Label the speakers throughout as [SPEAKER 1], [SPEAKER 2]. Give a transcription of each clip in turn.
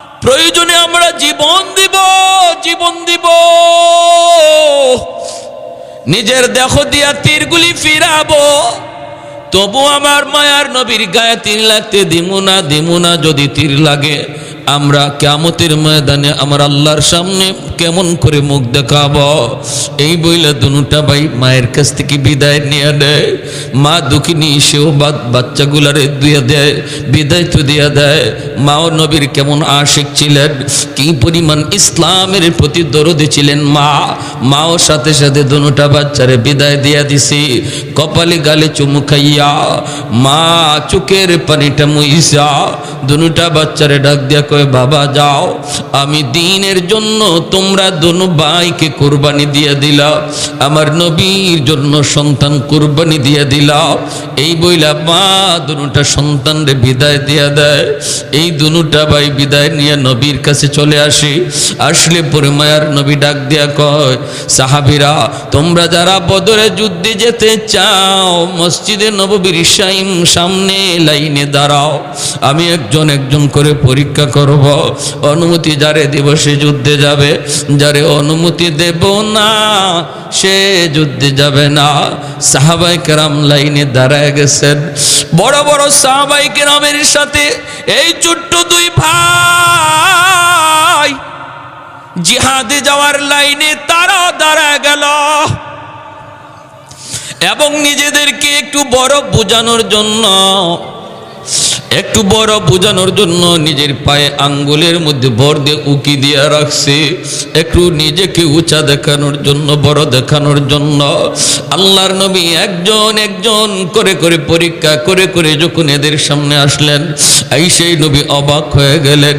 [SPEAKER 1] প্রয়োজনে আমরা জীবন দিব, জীবন দিব, নিজের দেহ দিয়া তীরগুলি ফিরাবো, তবু আমার মায়ার নবীর গায়ে তীর লাগতে দিমু না। যদি তীর লাগে আমরা কিয়ামতের ময়দানে আমার আল্লাহর সামনে কেমন করে মুখ দেখাবো। এই বইলা দুটা ভাই মায়ের কাছ থেকে বিদায় নিয়ে দেয়। মা দুঃখিনী, সেও বাচ্চাগুলারে দিয়ে দেয়, বিদায় তো দিয়ে দেয়। মাও নবীর কেমন আশিক ছিলেন, কি পরিমাণ ইসলামের প্রতি দরদি ছিলেন মাও সাথে সাথে দুটা বাচ্চারে বিদায় দিয়া দিছি। কপালে গালে চুমু খাইয়া মা চোখের পানিটা মুইসা দুটা বাচ্চারে ডাক দিয়া কয়, বাবা যাও, আমি দ্বীনের জন্য তোমরা দোনো ভাইকে কুরবানি দিয়ে দিলা, আমার নবীর জন্য সন্তান কুরবানি দিয়ে দিলা। এই বইলা মা দুটা সন্তানরে বিদায় দিয়া দেয়। এই দুটা ভাই বিদায় নিয়ে নবীর কাছে চলে আসলে পরে মায়ার নবী ডাক দিয়া কয়, সাহাবীরা তোমরা যারা বদরে যুদ্ধে যেতে চাও মসজিদে নববীর সামনে লাইনে দাঁড়াও, আমি একজন একজন করে পরীক্ষা করব। অনুমতি যারে দেব সে যুদ্ধে যাবে, যারে অনুমতি দেব না সে যুদ্ধে যাবে না। সাহাবায়ে কেরাম লাইনে দাঁড়ায় গেছেন। বড় বড় সাহাবায়ে কেরামের সাথে এই ছোট্ট দুই ভাই জিহাদে যাওয়ার লাইনে তারা দাঁড়ায় গেল এবং নিজেদেরকে একটু বড় বোঝানোর জন্য নিজের পায়ে আঙ্গুলের মধ্যে ভর দিয়ে উকি দিয়ে রাখছে, একটু নিজেকে উঁচা দেখানোর জন্য, বড় দেখানোর জন্য। আল্লাহর নবী একজন একজন করে পরীক্ষা করে যখন এদের সামনে আসলেন, এই সেই নবী অবাক হয়ে গেলেন।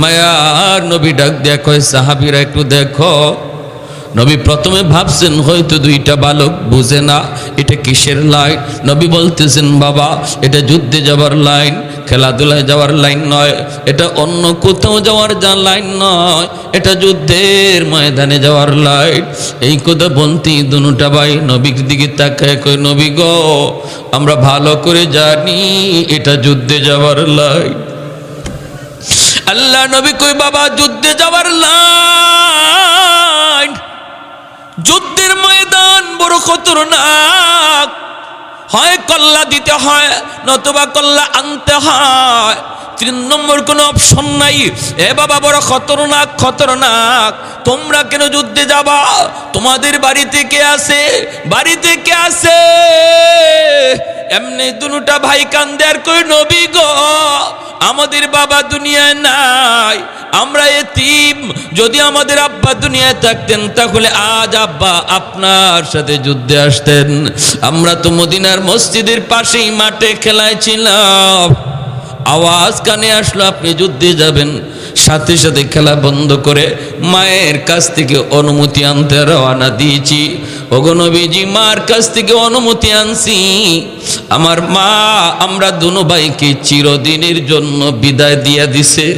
[SPEAKER 1] মায়ার নবী ডাক দেয়া কয়, সাহাবীরা একটু দেখো। নবী প্রথমে ভাবছেন হয়তো দুইটা বালক বুঝে না এটা কিসের লাইন। নবী বলতেছেন, বাবা এটা যুদ্ধে যাওয়ার লাইন, খেলাধুলায় যাওয়ার লাইন নয়, এটা অন্য কোথাও যাওয়ার লাইন নয়, এটা যুদ্ধের ময়দানে যাওয়ার লাইন। এই কথা বলতেই দুটা ভাই নবীর দিকে তাকায় কয়, নবী গো আমরা ভালো করে জানি এটা যুদ্ধে যাওয়ার লাইন। আল্লাহ নবী কই, বাবা যুদ্ধে যাওয়ার লাইন, যুদ্ধের ময়দান বড় খতরনাক, হয় কল্লা দিতে হয় নতুবা কল্লা আনতে হয়, 3 নম্বর কোনো অপশন নাই। এ বাবা বড় খতরনাক, তোমরা কেন যুদ্ধে যাবা? তোমাদের বাড়িতে কে আছে? এমনি দুটা ভাই কান্দে আর কই, নবী গো আমাদের বাবা দুনিয়ায় নাই, আমরা এতিম, যদি আমাদের আব্বা দুনিয়ায় থাকতেন তাহলে আজ আব্বা আপনার সাথে যুদ্ধে আসতেন। আমরা তো মদিনার মসজিদের পাশেই মাঠে খেলায় ছিলাম, আওয়াজ কানে আসলো আপনি যুদ্ধে যাবেন, সাথে সাথে খেলা বন্ধ করে মায়ের কাছ থেকে অনুমতি আনতে রওনা দিয়েছি। ওগো নবীজি মার কাছ থেকে অনুমতি আনছি, আমার মা আমরা দুনো ভাইকে চিরদিনের জন্য বিদায় দিয়া দিছে,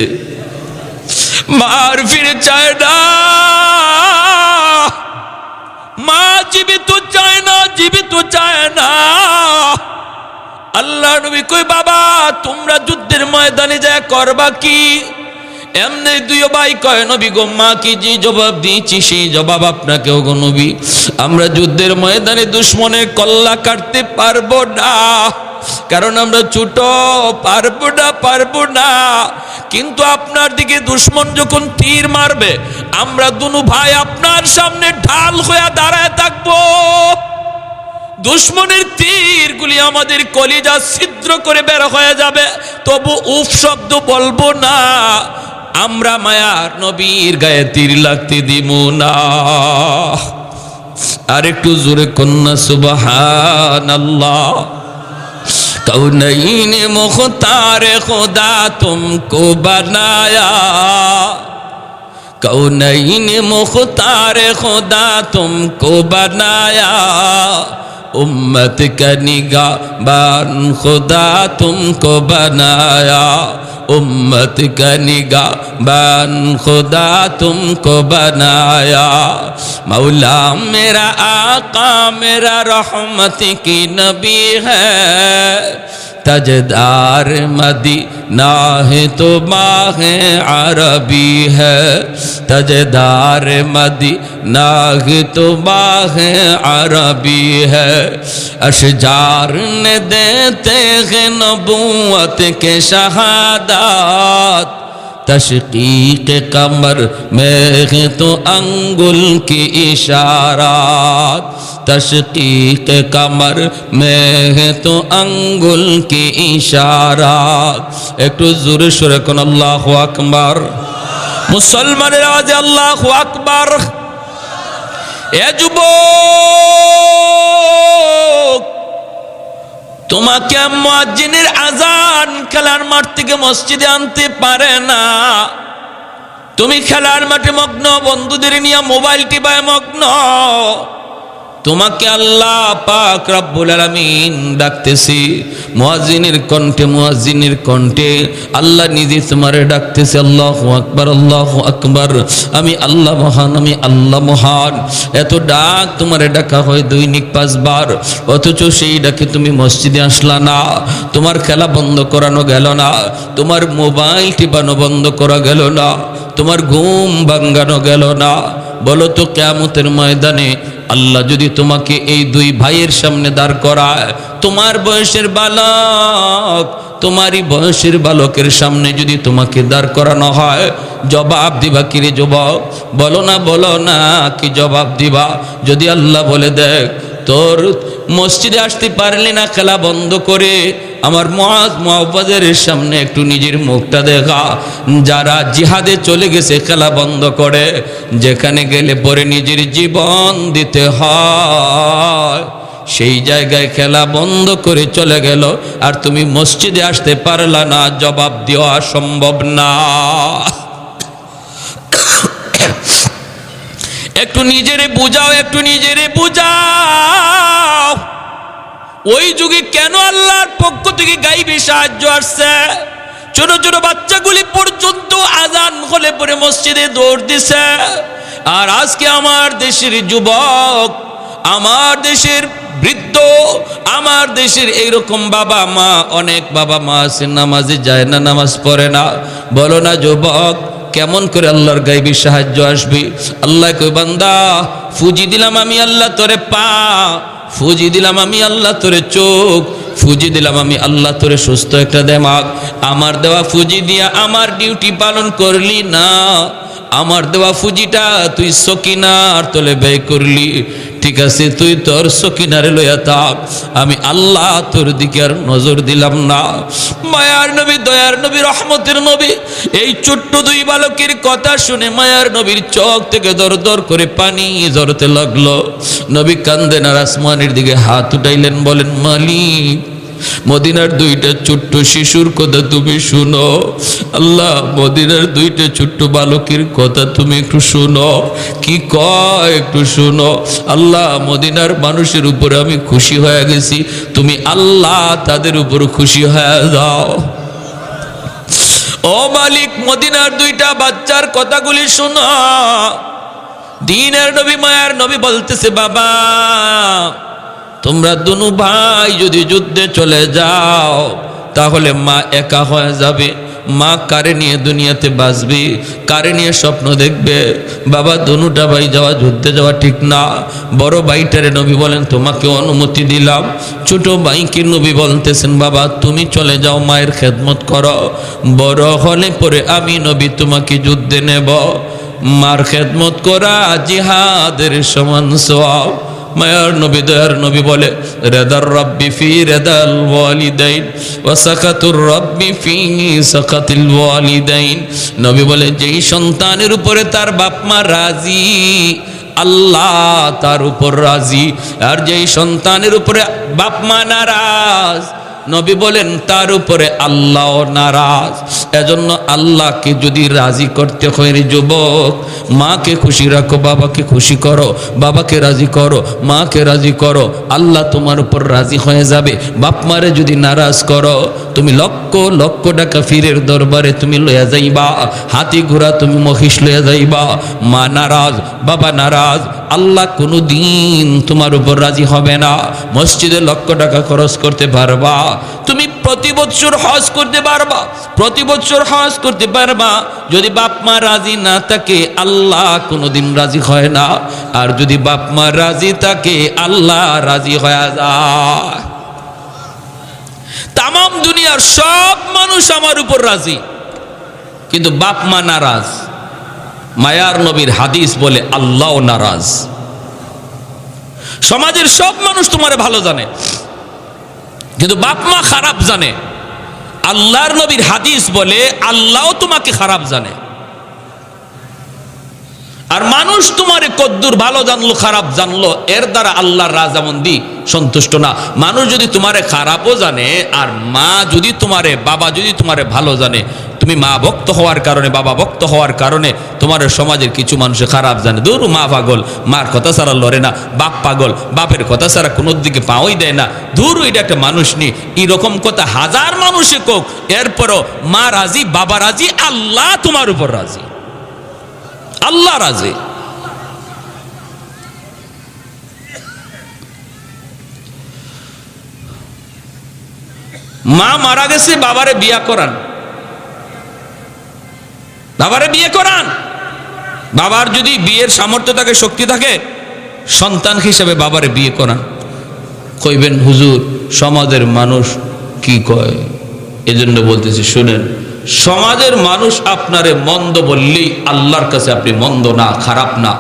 [SPEAKER 1] মার ফিরে চায় না, মা জীবিত চায় না। আল্লাহ নবী কই, বাবা তোমরা যুদ্ধের ময়দানে যায় করবা কি? এমনি দুই ভাই কয়, নবী গো মা কি যে জবাব দিয়েছি সেই জবাব আপনাকেও গো নবী, আমরা যুদ্ধের ময়দানে দুশ্মনের কল্লা কাটতে পারবো না, কারণ আমরা ছোট, পারবো না। কিন্তু আপনার দিকে দুশ্মন যখন তীর মারবে আমরা দুনো ভাই আপনার সামনে ঢাল হয়ে দাঁড়ায় থাকবো, দুশ্মনের তীরগুলি আমাদের কলিজা ছিদ্র করে বের হয়ে যাবে, তবু উফ শব্দ বলবো না, আমরা মায়ার নবীর গায়ে তীর লাগতে দিব না। আর একটু জোরে কন্যা সুবহানাল্লাহ। कौनैन मुख्तार खुदा तुमको बनाया, कौनैन मुख्तार खुदा तुमको बनाया, उम्मत का निगाहबान खुदा तुमको बनाया, उम्मत का निगाहबान खुदा तुमको बनाया। मौला मेरा आका मेरा रहमत की नबी है, तजदार मदीना है तो माह अरबी है, तजदार मदीना है तो माह अरबी है। अशजार ने देते हैं नबूवत के शहादत, तशकीक कमर में है तो अंगुल की इशारात, तशकीक कमर में है तो अंगुल की इशारात। एक तो जोर शुरू करो अल्लाहु अकबर। मुसलमान राज अल्लाहु अकबर। ए যুবক, তোমাকে মুয়াজ্জিনের আজান খেলার মাঠ থেকে মসজিদে আনতে পারে না, তুমি খেলার মাঠে মগ্ন, বন্ধুদের নিয়ে মোবাইল টিপায় মগ্ন। তোমাকে আল্লাহ পাক রব্বুল আলামিন ডাকতেছি মুয়াজ্জিনের কণ্ঠে, মুয়াজ্জিনের কণ্ঠে আল্লাহ নিজে তোমারে ডাকতেছে, আল্লাহু আকবার, আল্লাহু আকবার। আমি আল্লাহ মহান, আমি আল্লাহ মহান। এত ডাক তোমারে ডাকা হয় দৈনিক 5 বার, অথচ সেই ডাকে তুমি মসজিদে আসলা না, তোমার খেলা বন্ধ করানো গেল না, তোমার মোবাইল টিপানো বন্ধ করা গেল না, তোমার ঘুম ভাঙানো গেল না। বলো তো কিয়ামতের ময়দানে আল্লাহ যদি তোমাকে এই 2 ভাইয়ের সামনে দাঁড় করায়, তোমার বয়সের বালক তোমারই বয়সের বালকের সামনে যদি তোমাকে দাঁড় করানো হয়, জবাব দিবা কি রে যুবক? বলো না কি জবাব দিবা? যদি আল্লাহ বলে দেখ তোর মসজিদে আসতে পারলি না খেলা বন্ধ করে, আমার মুআজ মুআওয়াজের সামনে একটু নিজের মুখটা দেখা। যারা জিহাদে চলে গেছে খেলা বন্ধ করে, যেখানে গেলে পরে নিজের জীবন দিতে হয়, সেই জায়গায় খেলা বন্ধ করে চলে গেল, আর তুমি মসজিদে আসতে পারলা না, জবাব দেওয়া সম্ভব না। একটু নিজেরে বুঝাও, একটু নিজেরে বুঝাও। ওই যুগে কেন আল্লাহর পক্ষ থেকে গায়বী সাহায্য আসছে? ছোট ছোট বাচ্চাগুলি পর্যন্ত আজান হলে পরে মসজিদে দৌড় দিছে। আর আজকে আমার দেশের যুবক, আমার দেশের বৃদ্ধ, আমার দেশের এইরকম বাবা মা, অনেক বাবা মা আছে নামাজে যায় না, নামাজ পড়ে না। বলো না যুবক, কেমন করে আল্লাহর গায়বী সাহায্য আসবে? আল্লাহ কই বান্দা, ফুজি দিলাম আমি আল্লাহ তোরে পা, ফুজি দিলাম আমি আল্লাহ তোরে চোখ, ফুজি দিলাম আমি আল্লাহ তোরে সুস্থ একটা দেমাগ। আমার দেওয়া ফুজি দিয়া আমার ডিউটি পালন করলি না, আমার দেওয়া ফুজিটা তুই সকিনার তলে ব্যয় করলি। ঠিক আছে, তুই তোর সকিনারে লইয়া থাক, আমি আল্লাহ তোর দিকে আর নজর দিলাম না। মায়ার নবী, দয়ার নবী, রহমতের নবী, এই ছোট্ট 2 বালকের কথা শুনে মায়ার নবীর চোখ থেকে দর দর করে পানি ঝরতে লাগলো। নবী কান্দেন আর আসমানের দিকে হাত উঠাইলেন, বলেন মালিক, মদিনার 2টা ছোট্ট শিশুর কথা তুমি শুনো। আল্লাহ, মদিনার 2টা ছোট্ট বালকের কথা তুমি একটু শুনো, কি কয় একটু শুনো। আল্লাহ, মদিনার মানুষের উপরে আমি খুশি হয়ে গেছি, তুমি আল্লাহ তাদের উপর খুশি হয়ে যাও। ও মালিক, মদিনার 2টা বাচ্চার কথাগুলি শোনো। দিনের নবী, মায়ার নবী বলতেছে, বাবা তোমরা 2 ভাই যদি যুদ্ধে চলে যাও, তাহলে মা একা হয়ে যাবে। মা কারে নিয়ে দুনিয়াতে বাঁচবে, কারে নিয়ে স্বপ্ন দেখবে? বাবা 2টা ভাই যাওয়া, যুদ্ধে যাওয়া ঠিক না। বড় ভাইটারে নবী বলেন তোমাকে অনুমতি দিলাম। ছোট ভাইকে নবী বলতেছেন, বাবা তুমি চলে যাও, মায়ের খেদমত করো, বড় হলে পরে আমি নবী তোমাকে যুদ্ধে নেব। মার খেদমত করা জিহাদের সমান সওয়াব। মায়ার নবী, দয়ার নবী বলে, রেদার রব্বি ফি রেদাল ওয়ালিদাইন ওয়া সাকাতুর রব্বি ফি সাকাতিল ওয়ালিদাইন। নবী বলে, যেই সন্তানের উপরে তার বাপ মা রাজি, আল্লাহ তার উপর রাজি। আর যেই সন্তানের উপরে বাপ মা নারাজ, নবী বলেন তার উপরে আল্লাহ নারাজ। এজন্য আল্লাহকে যদি রাজি করতে হয় রে যুবক, মাকে খুশি রাখো, বাবাকে খুশি করো, বাবাকে রাজি করো, মাকে রাজি করো, আল্লাহ তোমার উপর রাজি হয়ে যাবে। বাপ মারে যদি নারাজ করো, তুমি লক্ষ লক্ষ টাকা ফিরের দরবারে তুমি লইয়া যাইবা, হাতি ঘোড়া তুমি মহিষ লইয়া যাইবা। মা নারাজ, বাবা নারাজ, আল্লাহ কোনোদিন তোমার উপর রাজি হবে না। মসজিদে লক্ষ টাকা খরচ করতে পারবা, তুমি প্রতি বছর হজ করতে পারবা, প্রতি বছর হজ করতে পারবা, যদি বাপ মা রাজি না থাকে আল্লাহ কোনোদিন রাজি হয় না। আর যদি বাপ মা রাজি থাকে আল্লাহ রাজি হয়ে যায়। তাম দুনিয়ার সব মানুষ আমার উপর রাজি, কিন্তু বাপ মা নারাজ। মায়ার নবীর হাদিস বলে আল্লাহ নারাজ। সমাজের সব মানুষ তোমারে ভালো জানে, কিন্তু বাপ মা খারাপ জানে। আল্লাহর নবীর হাদিস বলে আল্লাহ তোমাকে খারাপ জানে। আর মানুষ তোমারে কদ্দুর ভালো জানলো খারাপ জানলো, এর দ্বারা আল্লাহর রাজামন্দি সন্তুষ্ট না। মানুষ যদি তোমারে খারাপও জানে, আর মা যদি তোমারে, বাবা যদি তোমারে ভালো জানে, তুমি মা ভক্ত হওয়ার কারণে, বাবা ভক্ত হওয়ার কারণে তোমার সমাজের কিছু মানুষ খারাপ জানে। দূর মা পাগল, মার কথা ছাড়া লড়ে না, বাপ পাগল, বাপের কথা ছাড়া কোনো দিকে পাওয়াই দেয় না, দূর এটা একটা মানুষ নেই। এরকম কথা হাজার মানুষে কোক, এরপরও মা রাজি, বাবা রাজি, আল্লাহ তোমার উপর রাজি, আল্লাহ রাজি। মা মারা গেছে, বাবারে বিয়া করান, বাবারে বিয়ে করান। বাবার যদি বিয়ের সামর্থ্য থাকে, শক্তি থাকে, সন্তান হিসেবে বাবারে বিয়ে করান। কইবেন হুজুর সমাজের মানুষ কি কয়, এজন্য বলতেছি শুনেন, সমাজের মানুষ আপনারে মন্দ বললেই আল্লাহর কাছে আপনি মন্দ না, খারাপ না।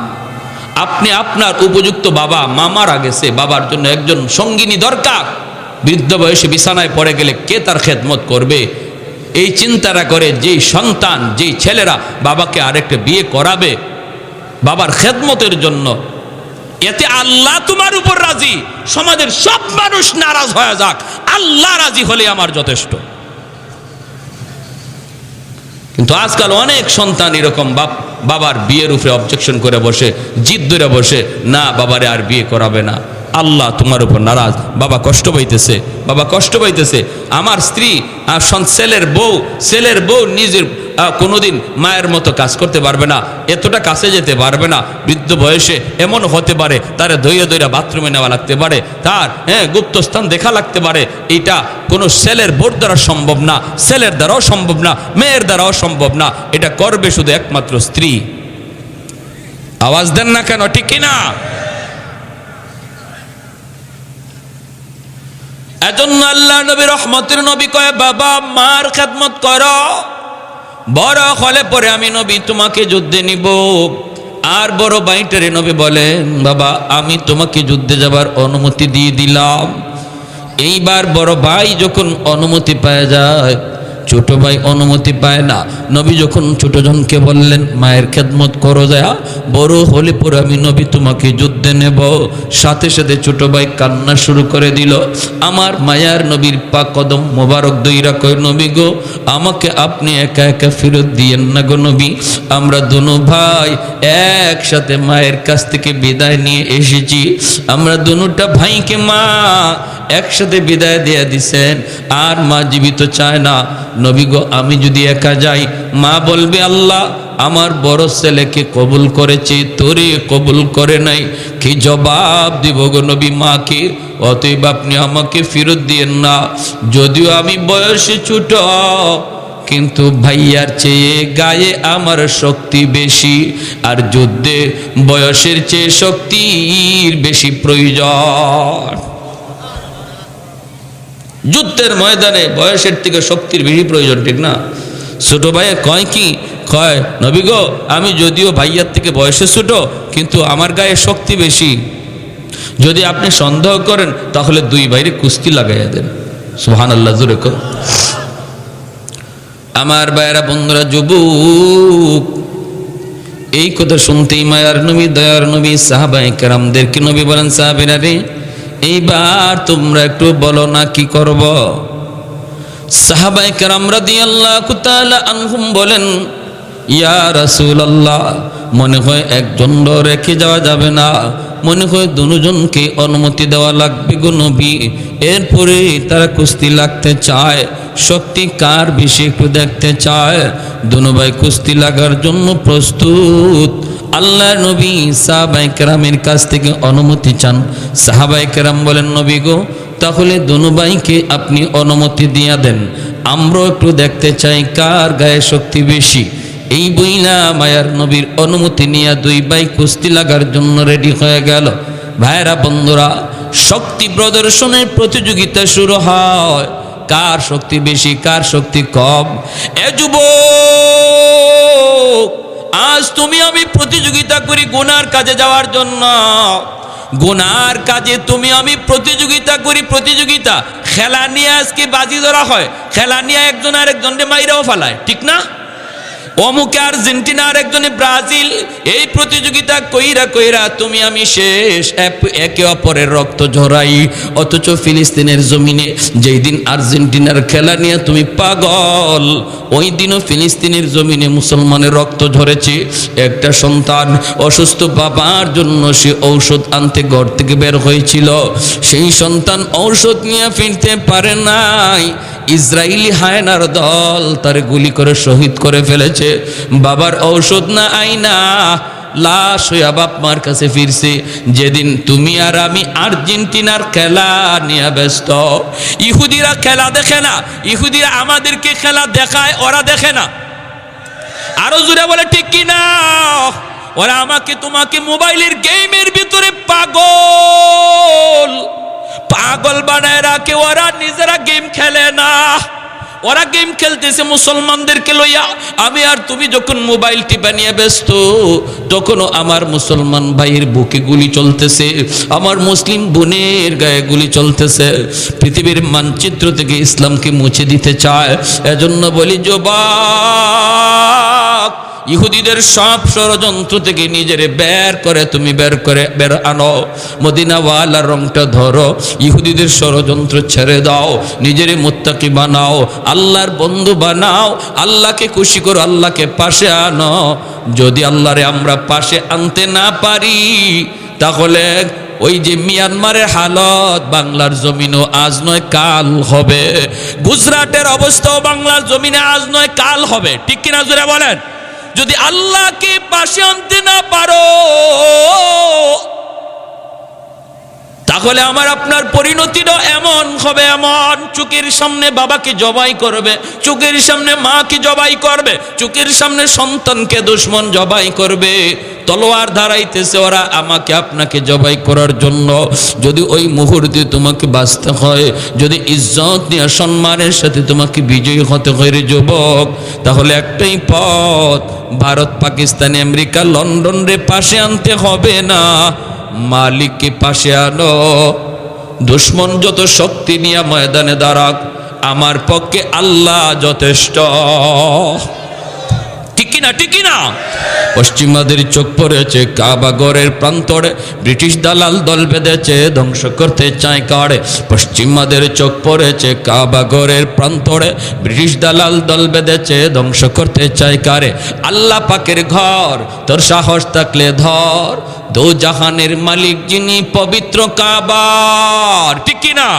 [SPEAKER 1] আপনি আপনার উপযুক্ত বাবা, মা মারা গেছে, বাবার জন্য একজন সঙ্গিনী দরকার। বৃদ্ধ বয়সে বিছানায় পড়ে গেলে কে তার খেদমত করবে, এই চিন্তাটা করে যেই সন্তান, যেই ছেলেরা বাবাকে আরেকটা বিয়ে করাবে বাবার খেদমতের জন্য, এতে আল্লাহ তোমার উপর রাজি। সমাজের সব মানুষ নারাজ হয়ে যাক, আল্লাহ রাজি হলে আমার যথেষ্ট। কিন্তু আজকাল অনেক সন্তান এরকম বাবার বিয়ের উপরে অবজেকশন করে বসে, জিদ ধরে বসে, না বাবারে আর বিয়ে করাবে না। আল্লাহ তোমার উপর নারাজ। বাবা কষ্ট পাইতেছে, বাবা কষ্ট পাইতেছে। আমার স্ত্রী আর ছেলের বউ নিজের কোনোদিন মায়ের মতো কাজ করতে পারবে না, এতটা কাছে যেতে পারবে না। বৃদ্ধ বয়সে এমন হতে পারে তারে দইয়া দইয়া বাথরুমে নেওয়া লাগতে পারে, তার গুপ্তস্থান দেখা লাগতে পারে। এটা কোনো ছেলের বউর দ্বারা সম্ভব না, ছেলের দ্বারাও সম্ভব না, মেয়ের দ্বারাও সম্ভব না। এটা করবে শুধু একমাত্র স্ত্রী। আওয়াজ দেন না কেন, ঠিক কিনা? এজন্য আল্লাহ নবী রহমতের নবী কয়, বাবা মার খেদমত করো, বড় হলে পরে আমি নবী তোমাকে যুদ্ধে নিব। আর বড় ভাইটারে নবী বলেন, বাবা আমি তোমাকে যুদ্ধে যাবার অনুমতি দিয়ে দিলাম। এইবার বড় ভাই যখন অনুমতি পায় যায়, ছোট ভাই অনুমতি পায় না। নবী যখন ছোট জনকে বললেন মায়ের খেদমত করো, যায় বড় হলে পরে আমি নবী তোমাকে যুদ্ধে নেব, সাথে সাথে ছোট ভাই কান্না শুরু করে দিল। আমার মায়ার নবীর পা কদম মোবারক দইরা কয়, নবী গো আমাকে আপনি একা একা ফেরত দিয়েন না গো নবী। আমরা দুনো ভাই একসাথে মায়ের কাছ থেকে বিদায় নিয়ে এসেছি, আমরা দুটা ভাইকে মা একসাথে বিদায় দিয়ে দিছেন, আর মা জীবিত চায় না। নবী গো আমি যদি একা যাই, মা বলবে আল্লাহ আমার বড় ছেলেকে কবুল করেছে, তোরে কবুল করে নাই, কি জবাব দিব গো নবী মাকে? অতএব আপনি আমাকে ফেরত দিয়েন না। যদিও আমি বয়সে ছোট, কিন্তু ভাইয়ার চেয়ে গায়ে আমার শক্তি বেশি, আর যুদ্ধে বয়সের চেয়ে শক্তির বেশি প্রয়োজন। যুদ্ধের ময়দানে বয়সের থেকে শক্তির বেশি প্রয়োজন, ঠিক না? ছোট ভাইয়া কয় কি কয়, নবী গো আমি যদিও ভাইয়ার থেকে বয়সে ছোট, কিন্তু আমার গায়ে শক্তি বেশি। যদি আপনি সন্দেহ করেন তাহলে দুই ভাইরে কুস্তি লাগাইয়া দেন। সুবহানাল্লাহ, জোরে কর। আমার ভাইয়েরা, বন্ধুরা, যুবক, এই কথা শুনতেই মায়ার নবী, দয়ার নবী সাহাবায়ে কেরামদেরকে নবী বলেন, সাহাবীরা রে এইবার তোমরা একটু বলো না কি করব? সাহাবায়ে কেরাম রাদিয়াল্লাহু তাআলা আনহুম বলেন, ইয়া রাসূলুল্লাহ মনে হয় একজন রেখে যাওয়া যাবে না, মনে হয় দুজনকে অনুমতি দেওয়া লাগবে গো নবী। এরপরে তারা কুস্তি লাগতে চায়, শক্তি কার বেশি একটু দেখতে চায়। দুনো ভাই কুস্তি লাগার জন্য প্রস্তুত। আল্লাহর নবী সাহাবায়ে কেরামের কাছ থেকে অনুমতি চান। সাহাবায়ে কেরাম বলেন, নবী গো, তাহলে দুনো ভাইকে আপনি অনুমতি দিয়া দেন, আমরাও একটু দেখতে চাই কার গায়ে শক্তি বেশি। এই বইলা মায়ার নবীর অনুমতি নিয়ে দুই ভাই কুস্তি লাগার জন্য রেডি হয়ে গেল। ভাইরা বন্ধুরা, শক্তি প্রদর্শনের প্রতিযোগিতা শুরু হয়। কার শক্তি বেশি, কার শক্তি কম। এ যুবক, আজ তুমি আমি প্রতিযোগিতা করি গুনার কাজে যাওয়ার জন্য। গুনার কাজে তুমি আমি প্রতিযোগিতা করি। প্রতিযোগিতা খেলা নিয়ে আজকে বাজি ধরা হয়, খেলা নিয়ে একজন আর একজনকে মাইরাও ফেলায়, ঠিক না? অমুকে আর্জেন্টিনা আর একজনে ব্রাজিল, এই প্রতিযোগিতা কইরা কইরা তুমি আমি শেষ, একে অপরের রক্ত ঝরাই। অথচ ফিলিস্তিনের জমিনে যেই দিন আর্জেন্টিনার খেলা নিয়ে তুমি পাগল, ওই দিনও ফিলিস্তিনের জমিনে মুসলমানের রক্ত ঝরেছে। একটা সন্তান অসুস্থ বাবার জন্য সে ঔষধ আনতে ঘর থেকে বের হয়েছিল, সেই সন্তান ঔষধ নিয়ে ফিরতে পারে নাই। ইসরায়েলি হায়নার দল তার গুলি করে শহীদ করে ফেলেছে। বাবার ঔষধ না আইনা লাশ হইয়া বাপ মার কাছে ফিরছে। যেদিন তুমি আর আমি আর্জেন্টিনার খেলা নিয়ে ব্যস্ত। ইহুদিরা খেলা দেখে না, ইহুদিরা আমাদেরকে খেলা দেখায়, ওরা দেখে না। আরো জোরে বলে ঠিক কিনা? ওরা আমাকে তোমাকে মোবাইলের গেমের ভিতরে পাগল বানায় রাখে। ওরা নিজেরা গেম খেলে না, ওরা গেম খেলতেছে মুসলমানদেরকে লইয়া। আমি আর তুমি যখন মোবাইল টিপা নিয়ে ব্যস্ত, তখনও আমার মুসলমান ভাইয়ের বুকে গুলি চলতেছে, আমার মুসলিম বোনের গায়ে গুলি চলতেছে। পৃথিবীর মানচিত্র থেকে ইসলামকে মুছে দিতে চায়। এজন্য বলি, যুবক, ইহুদিদের সব ষড়যন্ত্র থেকে নিজেরে তুমি বের আনো। মদিনাওয়ালার রংটা ধরো, ইহুদিদের ষড়যন্ত্র ছেড়ে দাও, নিজেরে মুত্তাকি বানাও, আল্লাহর বন্ধু বানাও, আল্লাহকে খুশি করো, আল্লাহকে পাশে আনো। যদি আল্লাহরে আমরা পাশে আনতে না পারি, তাহলে ওই যে মিয়ানমারের হালত বাংলার জমিনও আজ নয় কাল হবে। গুজরাটের অবস্থাও বাংলার জমিনে আজ নয় কাল হবে, ঠিক কিনা জোরে বলেন? যদি আল্লাহকে পাশে আনতে না পারো, তাহলে আমার আপনার পরিণতিটা এমন হবে, এমন চোখের সামনে বাবাকে জবাই করবে, চোখের সামনে মাকে জবাই করবে, চোখের সামনে সন্তানকে দুশ্মন জবাই করবে। তলোয়ার ধারাইতেছে ওরা আমাকে আপনাকে জবাই করার জন্য। যদি ওই মুহূর্তে তোমাকে বাঁচতে হয়, যদি ইজ্জত নিয়ে সম্মানের সাথে তোমাকে বিজয়ী হতে হয় রে যুবক, তাহলে একটাই পথ, ভারত, পাকিস্তান, আমেরিকা, লন্ডন রে পাশে আনতে হবে না, মালিককে পাশে আনো। দুশ্মন যত শক্তি নিয়ে ময়দানে দাঁড়াক, আমার পক্ষে আল্লাহ যথেষ্ট, ঠিক কিনা? ঠিক কিনা? পশ্চিমাদের চোখ পড়েছে কাবা ঘরের প্রান্তরে, ব্রিটিশ দালাল দল বেঁধেছে ধ্বংস করতে চায় কারে। পশ্চিমাদের চোখ পড়েছে কাবা ঘরের প্রান্তরে, ব্রিটিশ দালাল দল বেঁধেছে ধ্বংস করতে চায় কারে। আল্লাহ পাকের ঘর তোর সাহস থাকলে ধর, দো জাহানের মালিক যিনি পবিত্র কাবার, ঠিক কিনা?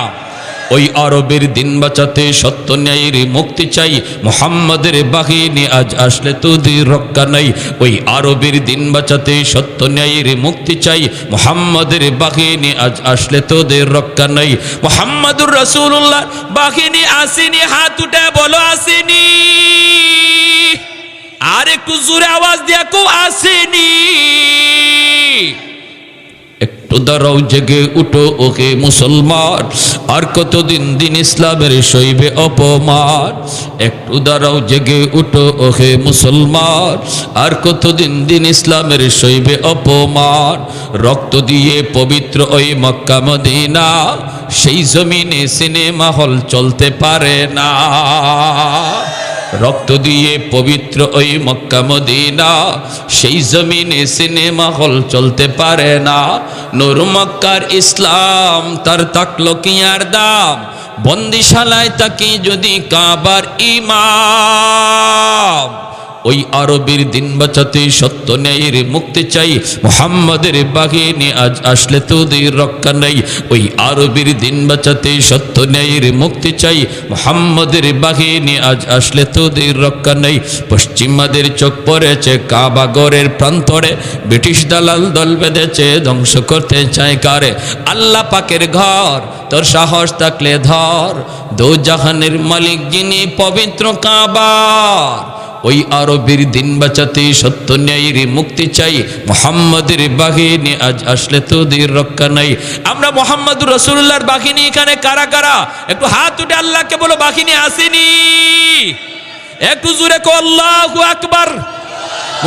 [SPEAKER 1] ওই আরবের দিন বাঁচাতে সত্য ন্যায়ের মুক্তি চাই, মুহাম্মাদের বাহিনী আজ আসলে তোদের রক্ষা নাই। ওই আরবের দিন বাঁচাতে সত্য ন্যায়ের মুক্তি চাই, মুহাম্মাদের বাহিনী আজ আসলে তোদের রক্ষা নাই। মুহাম্মাদুর রাসূলুল্লাহ বাহিনী আসেনি, হাত উঠে বলো আসেনি। আর একটু জোরে আওয়াজ দিয়া কো আসেনি। একটু দাঁড়াও, জেগে উঠো ওকে মুসলমান, আর কতদিন দিন ইসলামের সইবে অপমান। একটু দাঁড়াও, জেগে উঠো ওকে মুসলমান, আর কতদিন দিন ইসলামের সইবে অপমান। রক্ত দিয়ে পবিত্র ওই মক্কা মদিনা, সেই জমিনে সিনেমা হল চলতে পারে না। রক্ত দিয়ে পবিত্র ওই মক্কা মদিনা, সেই জমিনে সিনেমা হল চলতে পারে না। নূর মক্কার ইসলাম তার তাকলো কি আর দাম, বন্দিশালায় তাকে যদি কাবার ইমাম। ওই আরবের দিন বাঁচাতে সত্য ন্যায়ের মুক্তি চাই, মুহাম্মাদের বাহিনী আজ আসলে তোদের রক্ষা নেই। ওই আরবের দিন বাঁচাতে সত্য ন্যায়ের মুক্তি চাই, মুহাম্মাদের বাহিনী আজ আসলে তোদের রক্ষা নেই। পশ্চিমাদের চোখ পড়েছে কাবা ঘরের প্রান্তরে, ব্রিটিশ দালাল দল বেঁধেছে ধ্বংস করতে চায় কারে। আল্লাহ পাকের ঘর তোর সাহস থাকলে ধর, দো জাহানের মালিক যিনি পবিত্র কাবা। ওই আরবের দিন বাঁচাতে সত্য ন্যায়ের মুক্তি চাই, মুহাম্মাদের বাহিনী আজ আসলে তোদের রক্ষা নাই। আমরা মুহাম্মদুর রাসূলুল্লাহর বাহিনী এখানে কারা কারা একটু হাত উঠে আল্লাহকে বলো বাহিনী আসেনি? একটু জোরে কো আল্লাহু আকবার।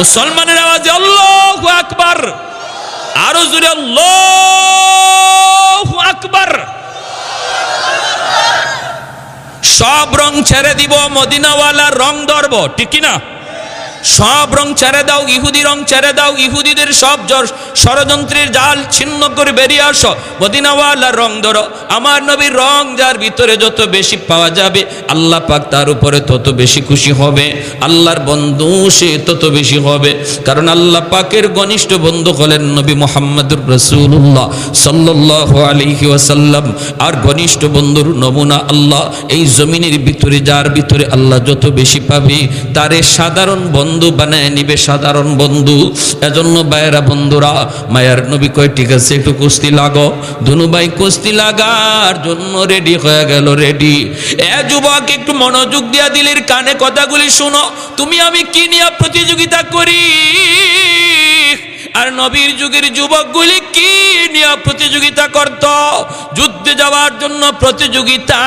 [SPEAKER 1] মুসলমানের আওয়াজে আল্লাহু আকবার, আরো জোরে আল্লাহু আকবার। সব রং ছেড়ে দিব, মদিনাওয়ালার রং ধরবো, ঠিক কিনা? সব রং ছেড়ে দাও, ইহুদি রং ছেড়ে দাও, ইহুদিদের সব ষড়যন্ত্রের জাল ছিন্ন করে বেরিয়ে আসো, মদিনাওয়ালার রং ধরো। আমার নবীর রং যার ভিতরে যত বেশি পাওয়া যাবে আল্লাহ পাক তার উপরে তত বেশি খুশি হবে, আল্লাহর বন্ধু সে তত বেশি হবে। কারণ আল্লাহ পাকের ঘনিষ্ঠ বন্ধু হলেন নবী মুহাম্মদুর রাসূলুল্লাহ সাল্লাল্লাহু আলাইহি ওয়াসাল্লাম। আর ঘনিষ্ঠ বন্ধুর নমুনা আল্লাহ এই জমিনের ভিতরে, যার ভিতরে আল্লাহ যত বেশি পাবে তারে সাধারণ বন্ধু বানায় নিবে, সাধারণ বন্ধু। এজন্য ভাইয়েরা বন্ধুরা, মায়ার নবী কয় ঠিক আছে একটু কুস্তি লাগো। দুনু ভাই কুস্তি লাগার জন্য রেডি হয়ে গেল, রেডি। এ যুবক একটু মনোযোগ দিয়া দিলের কানে কথাগুলি শোনো। তুমি আমি কি নিয়ে প্রতিযোগিতা করি, আর নবীর যুগের যুবকগুলি কি নিয়ে প্রতিযোগিতা করত? যুদ্ধে যাওয়ার জন্য প্রতিযোগিতা।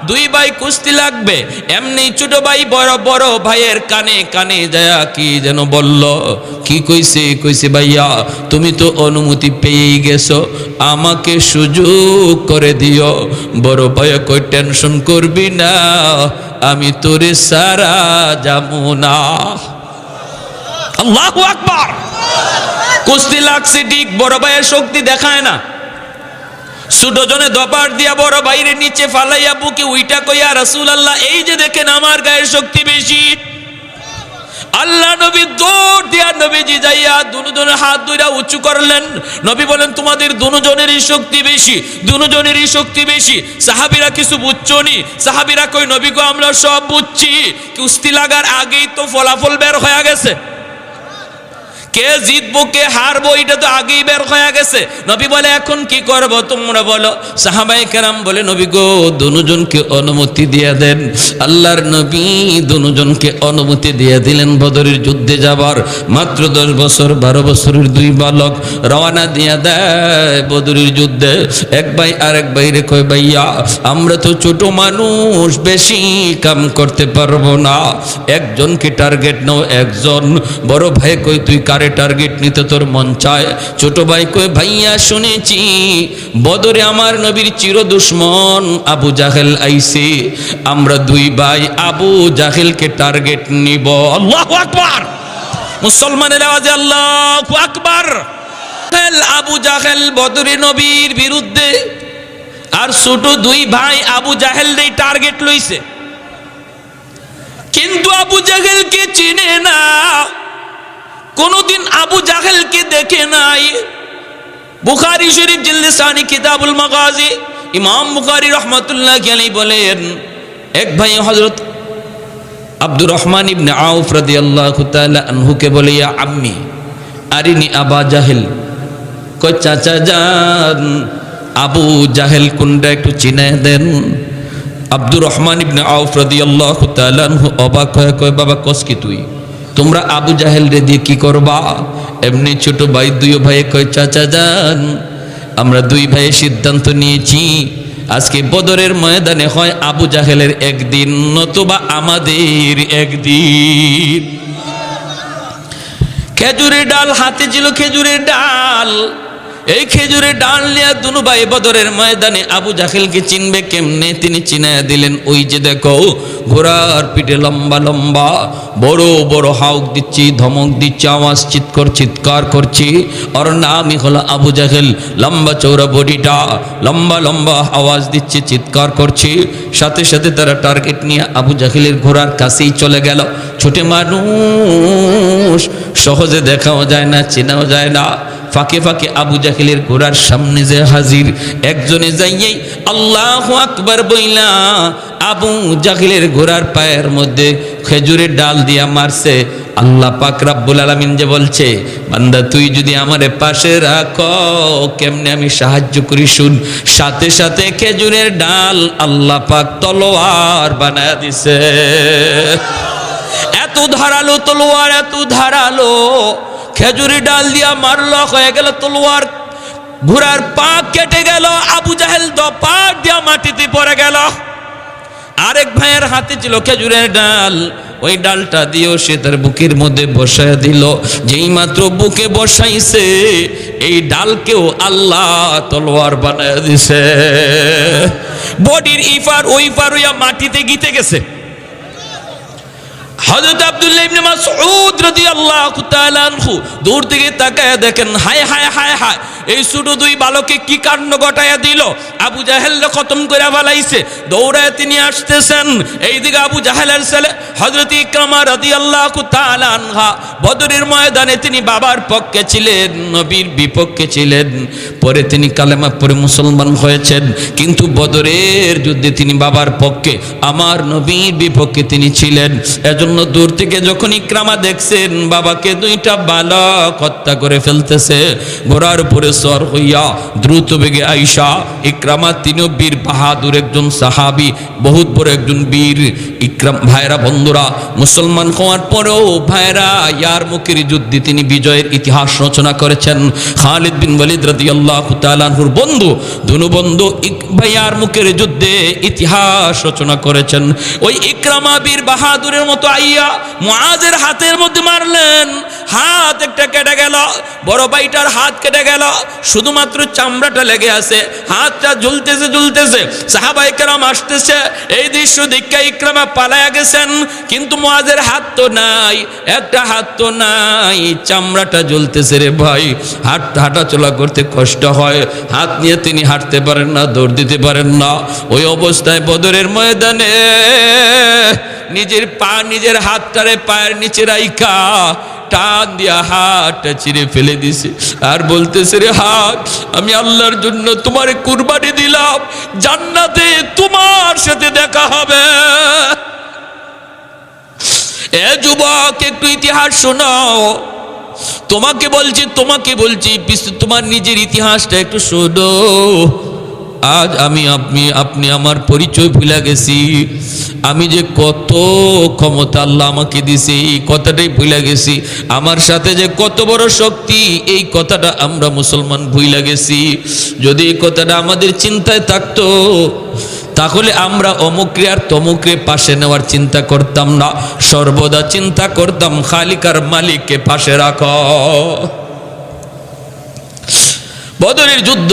[SPEAKER 1] দুই ভাই কুস্তি লাগবে, এমনি ছোট ভাই বড় বড় ভাইয়ের কানে কানে যায় কি যেন বলল। কি কইছে? কইছে ভাইয়া তুমি তো অনুমতি পেয়েই গেছো, আমাকে সুযোগ করে দিও। বড় ভাই কই টেনশন করবি না, আমি তোরে সারা যাবো না। আল্লাহু আকবার। কুস্তি লাগছে ঠিক, বড় ভাইয়ের শক্তি দেখায় না। ছোট জনে দপার দিয়া বড় বাইরে নিচে ফালাইয়া বুকে উইটা কইয়া রাসূলুল্লাহ এই যে দেখেন আমার গায়ের শক্তি বেশি। আল্লাহ নবী দৌড় দিয়া নবীজি যাইয়া দুজনের হাত দুইটা উঁচু করলেন। নবী বলেন তোমাদের দুজনেরই শক্তি বেশি, দুজনেরই শক্তি বেশি। সাহাবীরা কিছু বুঝছো নি? সাহাবীরা কই নবী গো আমরা সব বুঝছি, কুস্তি লাগার আগেই তো ফলাফল বের হয়ে গেছে, কে জিতবো কে হারবো এটা তো আগেই বের হয়ে গেছে। নবী বলে এখন কি করব তোমরা বলো। সাহাবায়ে কেরাম বলে নবী গো দুজনকে অনুমতি দিয়ে দেন। আল্লাহর নবী দুজনকে অনুমতি দিয়ে দিলেন বদরের যুদ্ধে যাবার। মাত্র 10 বছর 12 বছরের দুই বালক রওনা দিয়ে দেয় বদরের যুদ্ধে। এক ভাই আরেক ভাইরে কয় ভাইয়া আমরা তো ছোট মানুষ, বেশি কাম করতে পারবো না, একজনকে টার্গেট নাও একজন। বড় ভাই কই তুই কারে টার্গেট নিতে তোর মন চায়? ছোট ভাই কই ভাইয়া শুনেছি বদরে আমার নবীর চির দুশ্মন আবু জাহেল আইছে, আমরা দুই ভাই আবু জাহেলকে টার্গেট নিব। আল্লাহু আকবার। মুসলমানের আওয়াজে আল্লাহু আকবার। আবু জাহেল বদরে নবীর বিরুদ্ধে, আর ছোট দুই ভাই আবু জাহেলই টার্গেট লইছে। কিন্তু আবু জাহেলকে চিনে না, কোনদিন আবু জাহেলকে দেখে নাই। বুখারী শরীফ জিলদে সানি কিতাবুল মাগাজি, ইমাম বুখারী রাহমাতুল্লাহি আলাইহি বলেন এক ভাই হযরত আব্দুর রহমান ইবনে আউফ রাদিয়াল্লাহু তাআলা আনহুকে বলে ইয়া আম্মি আরিনি আবা জাহেল। কয় চাচা যান আবু জাহেল কোনটা একটু চিনায় দেন। আব্দুর রহমান ইবনে আউফ রাদিয়াল্লাহু তাআলা আনহু অবাক হয়ে কয় বাবা কস কি তুই, তোমরা আবু জাহেল রে দিয়ে কি করবা? এমনি ছোট ভাই দুই ভাই কয় চাচা যান আমরা দুই ভাই সিদ্ধান্ত নিয়েছি আজকে বদরের ময়দানে হয় আবু জাহেলের একদিন নতুবা আমাদের একদিন। খেজুরের ডাল হাতে ছিল, খেজুরের ডাল এই খেজুরের ডাল নিয়ে দুনু ভাই বদরের ময়দানে আবু জাহেলকে চিনবে কেমনে? তিনি চিনায়া দিলেন, ওই যে দেখো ঘোড়ার পিঠে লম্বা লম্বা বড় বড় হাউক দিচ্ছি, ধমক দিচ্ছি, আওয়াজ চিৎকার করছি, ওর নামই হলো আবু জাহেল। লম্বা চৌড়া বডিটা, লম্বা লম্বা আওয়াজ দিচ্ছে, চিৎকার করছি। সাথে সাথে তারা টার্গেট নিয়ে আবু জাহেলের ঘোড়ার কাছেই চলে গেল। ছোটে মানুষ, সহজে দেখাও যায় না, চেনাও যায় না। ফাঁকে ফাঁকে আবু জাহেলের ঘোড়ার সামনে যে হাজির, একজনে যাইয়েই আল্লাহু আকবার বইলা আবু জাহেলের ঘোড়ার পায়ের মধ্যে খেজুরের ডাল দিয়া মারছে। আল্লাহ পাক রব্বুল আলামিন যে বলছে, বান্দা তুই যদি আমারে পাশে রাখো কেমনে আমি সাহায্য করি শুন। সাথে সাথে খেজুরের ডাল আল্লাহ পাক তলোয়ার বানায় দিছে। এত ধারালো তলোয়ার, এত ধারালো, খেজুরি ডাল দিয়া মারলো, হয়ে গেল তলোয়ার, ঘোড়ার পা কেটে গেল, আবু জাহেল পা দিয়া মাটিতে পড়ে গেল। আরেক ভাইয়ের হাতে ছিল খেজুরের ডাল, ওই ডালটা দিয়েও সে তার বুকের মধ্যে বসায় দিল। যেই মাত্র বুকে বসাইছে, এই ডালকেও আল্লাহ তলোয়ার বানায় দিছে। বডির ইফার ওই পার হইয়া মাটিতে গিতে গেছে। হযরত আব্দুল্লাহ ইবনে মাসউদ রাদিয়াল্লাহু তাআলা আনহু দূর থেকে তাকায় দেখেন, হায় হায় হায় হায়, এই ছোট দুই বালকে কি কাণ্ড ঘটায়া দিল। আবু জাহেল খতম করে ফেলাইছে। দৌড়ায় তিনি আসতেছেন, এইদিকে আবু জাহেলের ছেলে হযরত ইকরামা রাদিয়াল্লাহু তাআলা আনহা বদরের ময়দানে তিনি বাবার পক্ষে ছিলেন, নবীর বিপক্ষে ছিলেন। পরে তিনি কালেমা পড়ে মুসলমান হয়েছেন, কিন্তু বদরের যুদ্ধে তিনি বাবার পক্ষে, আমার নবীর বিপক্ষে তিনি ছিলেন। এজন্য দূর থেকে যখন ইকরামা দেখছেন বাবাকে দুইটা বালক হত্যা করে ফেলতেছে, ঘোড়ার উপরে সর হইয়া দ্রুত বেগে আইসা ইকরামা, তিনিও বীর বাহাদুর একজন সাহাবী, বহুত বড় একজন বীর। ইকরাম ভাইরা বন্ধুরা, মুসলমান হওয়ার পরেও ভাইরা ইয়ারমুকের যুদ্ধে তিনি বিজয়ের ইতিহাস রচনা করেছেন। খালিদ বিন ওয়ালিদ রাদিয়াল্লাহু তাআলা আনহুর বন্ধু, দুনু বন্ধু ইয়ারমুকের যুদ্ধে ইতিহাস রচনা করেছেন। ওই ইকরামা বীর বাহাদুরের মতো আইয়া মুআজের হাতের মধ্যে মারলেন, হাত একটা কেটে গেল, বড় ভাইটার হাত কেটে গেল, শুধুমাত্র চামড়াটা লেগে আছে, হাতটা ঝুলতেছে ঝুলতেছে। সাহাবায়ে কেরাম আসতেছে, এই দৃশ্য দেখে ইকরামা পালায়া গেছেন, কিন্তু মুআজের হাত তো নাই, একটা হাত তো নাই, চামড়াটা ঝুলতেছে রে ভাই, হাঁটা চলা করতে কষ্ট হয়, হাত নিয়ে তিনি হাঁটতে পারেন না, দৌড় দিতে পারেন না। ওই অবস্থায় বদরের ময়দানে নিজের পা, নিজের হাতটারে পায়ের নিচে রাইখা টান দিয়া হাতটা চিরে ফেলে দিছে, আর বলতেছে, রে হাত, আমি আল্লাহর জন্য তোমার কুরবানি দিলাম, জান্নাতে তোমার সাথে দেখা হবে। এ যুবক, একটু ইতিহাস শোনাও, তোমাকে বলছি তোমার নিজের ইতিহাসটা একটু শোনো। আজ আপনি আমার পরিচয় ভুলে গেছি, আমি যে কত ক্ষমতা আল্লাহ আমাকে দিছে এই কথাটাই ভুলে গেছি, আমার সাথে যে কত বড় শক্তি এই কথাটা আমরা মুসলমান ভুলে গেছি। যদি এই কথাটা আমাদের চিন্তায় থাকতো তাহলে আমরা অমুকরে আর তমুকরে পাশে নেওয়ার চিন্তা করতাম না, সর্বদা চিন্তা করতাম খালিকার মালিককে পাশে রাখো। বদরের যুদ্ধ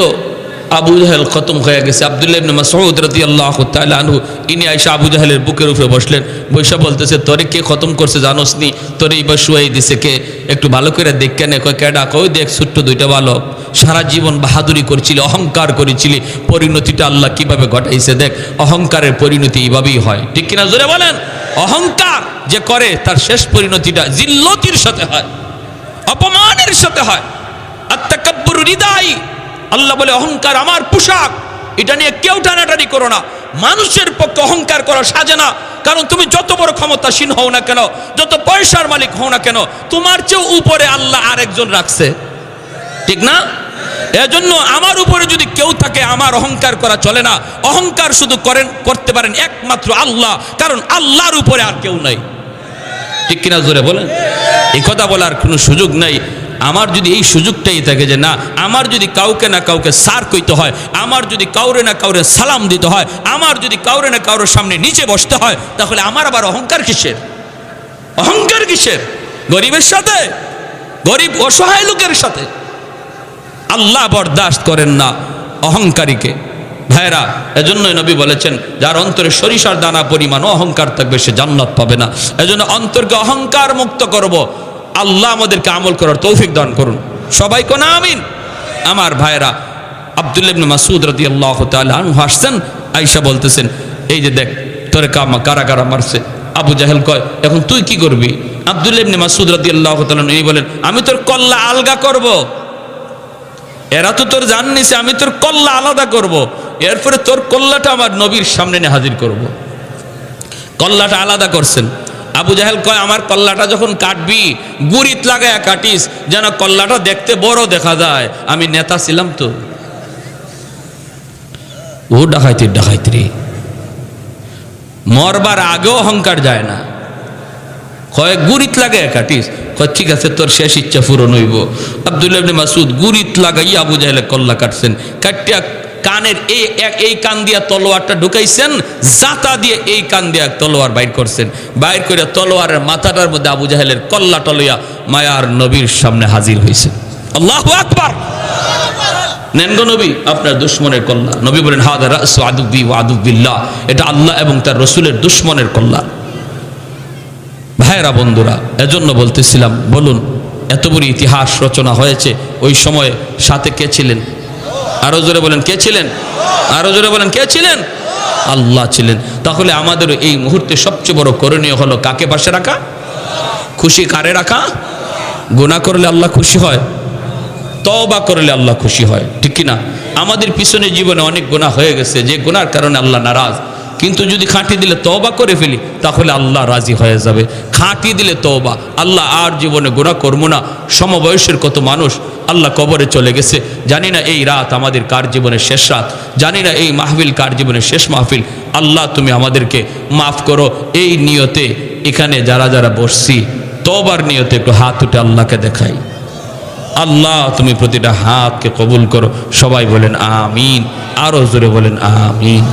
[SPEAKER 1] আবু জাহেল খতম হয়ে গেছে। আব্দুল্লাহ ইবনে মাসউদ রাদিয়াল্লাহু তাআলা আনহু ইনি আয়েশা আবু জাহেলের বুকের উপরে বসলেন, বৈশা বলতেছে, তোরে কে খতম করছে জানোস নি? তোরে এইবার শুয়াই দিছে কে? একটু ভালো করে দেখ। কেন? কয় কেডা? কই দেখ, ছোট্ট দুইটা বালক, সারা জীবন বাহাদুরি করেছিলি, অহংকার করেছিলি, পরিণতিটা আল্লাহ কিভাবে ঘটাইছে দেখ। অহংকারের পরিণতি এইভাবেই হয়, ঠিক কিনা জোরে বলেন? অহংকার যে করে তার শেষ পরিণতিটা জিল্লতির সাথে হয়, অপমানের সাথে হয়। আত-তাকাব্বুর রিদাই, আল্লাহ বলে অহংকার আমার পোশাক, এটা নিয়ে কেউ টানাটানি করো না। মানুষের পক্ষে অহংকার করা সাজে না, কারণ তুমি যত বড় ক্ষমতাসীন হও না কেন, যত পয়সার মালিক হও না কেন, তোমার চেয়ে উপরে আল্লাহ আরেকজন রাখছে, ঠিক না? এজন্য আমার উপরে যদি কেউ থাকে আমার অহংকার করা চলে না। অহংকার শুধু করতে পারেন একমাত্র আল্লাহ, কারণ আল্লাহর উপরে আর কেউ নাই, ঠিক কিনা জোরে বলেন? এই কথা বলার কোনো সুযোগ নাই। আমার যদি এই সুযোগটাই থাকে যে না, আমার যদি কাউকে না কাউকে স্যার কইতে হয়, আমার যদি কাউরে না কাউরে সালাম দিতে হয়, আমার যদি কাউরে না কাউরের সামনে নিচে বসতে হয়, তাহলে আমার আবার অহংকার কিসের? অহংকার কিসের? গরিবের সাথে, গরিব অসহায় লোকের সাথে আল্লাহ বরদাস্ত করেন না অহংকারীকে। ভাইরা, এজন্যই নবী বলেছেন যার অন্তরে সরিষার দানা পরিমাণ অহংকার থাকবে সে জান্নাত পাবে না। এজন্য অন্তরকে অহংকার মুক্ত করব। আল্লাহ আমাদেরকে আমল করার তৌফিক দান করুন। সবাই কোন আমিন। আমার ভাইরা, আব্দুল্লাহ ইবনে মাসউদ রাদিয়াল্লাহু তাআলা আনহু আসছেন, আয়েশা বলতেছেন এই যে দেখ তোরে কারা কারা মারছে। আবু জাহেল কয় এখন তুই কি করবি? আব্দুল্লাহ ইবনে মাসউদ রাদিয়াল্লাহু তাআলা উনি বলেন আমি তোর কল্লা আলগা করব। এরা তো তোর জান নিছে, আমি তোর কল্লা আলাদা করব, এরপরে তোর কল্লাটা আমার নবীর সামনে নিয়ে হাজির করব। কল্লাটা আলাদা করছেন। আবু জাহেল কয় আমার কল্লাটা যখন কাটবি গুরিত লাগায়া কাটিস যেন কল্লাটা দেখতে বড় দেখা যায়, আমি নেতা ছিলাম তো। ও ডাকাইতি মরবার আগেও অহংকার যায় না, কয় গুরিত লাগায়া কাটিস, কয় ঠিক আছে তোর শেষ ইচ্ছা পূরণ হইব। আব্দুল্লাহ ইবনে মাসউদ গুরিত লাগাইয়া আবু জাহেলের কল্লা কাটছেন, কাটিয়া কানের এই কান দিয়া তলোয়ারটা ঢুকাইছেন, জাতা দিয়ে এই কান দিয়া তলোয়ার বাইর করছেন, বাইর করে তলোয়ারের মাথাটার মধ্যে আবু জাহেলের কল্লা টলইয়া মায়ার নবীর সামনে হাজির হয়েছে। আল্লাহু আকবার। নেন গো নবী আপনার দুশমনের কল্লা। নবী বলেন হাদা রাসু আদুবি ওয়া আদুবিল্লাহ, এটা আল্লাহ এবং তার রাসূলের দুশমনের কল্লা। ভাইরা বন্ধুরা, এজন্য বলতেছিলাম, বলুন এত বড় ইতিহাস রচনা হয়েছে, ওই সময় সাথে কে ছিলেন? আরো জোরে বলেন কে ছিলেন? আরো জোরে বলেন কে ছিলেন? আল্লাহ ছিলেন। তাহলে আমাদের এই মুহূর্তে সবচেয়ে বড় করণীয় হলো কাকে পাশে রাখা? খুশি কারে রাখা? গুনাহ করলে আল্লাহ খুশি হয়, তওবা করলে আল্লাহ খুশি হয়, ঠিক কি না? আমাদের পিছনে জীবনে অনেক গুনাহ হয়ে গেছে, যে গুনার কারণে আল্লাহ নারাজ, কিন্তু যদি খাঁটি দিলে তওবা করে ফেলি তাহলে আল্লাহ রাজি হয়ে যাবে। খাঁটি দিলে তওবা, আল্লাহ আর জীবনে গুনাহ করবো না। সমবয়সের কত মানুষ আল্লাহ কবরে চলে গেছে, জানি না এই রাত আমাদের কার জীবনের শেষ রাত, জানি না এই মাহফিল কার জীবনের শেষ মাহফিল। আল্লাহ তুমি আমাদেরকে মাফ করো। এই নিয়তে এখানে যারা যারা বসছি তওবার নিয়তে একটু হাত উঠে আল্লাহকে দেখাই। আল্লাহ তুমি প্রতিটা হাতকে কবুল করো। সবাই বলেন আমিন, আরো জোরে বলেন আমিন।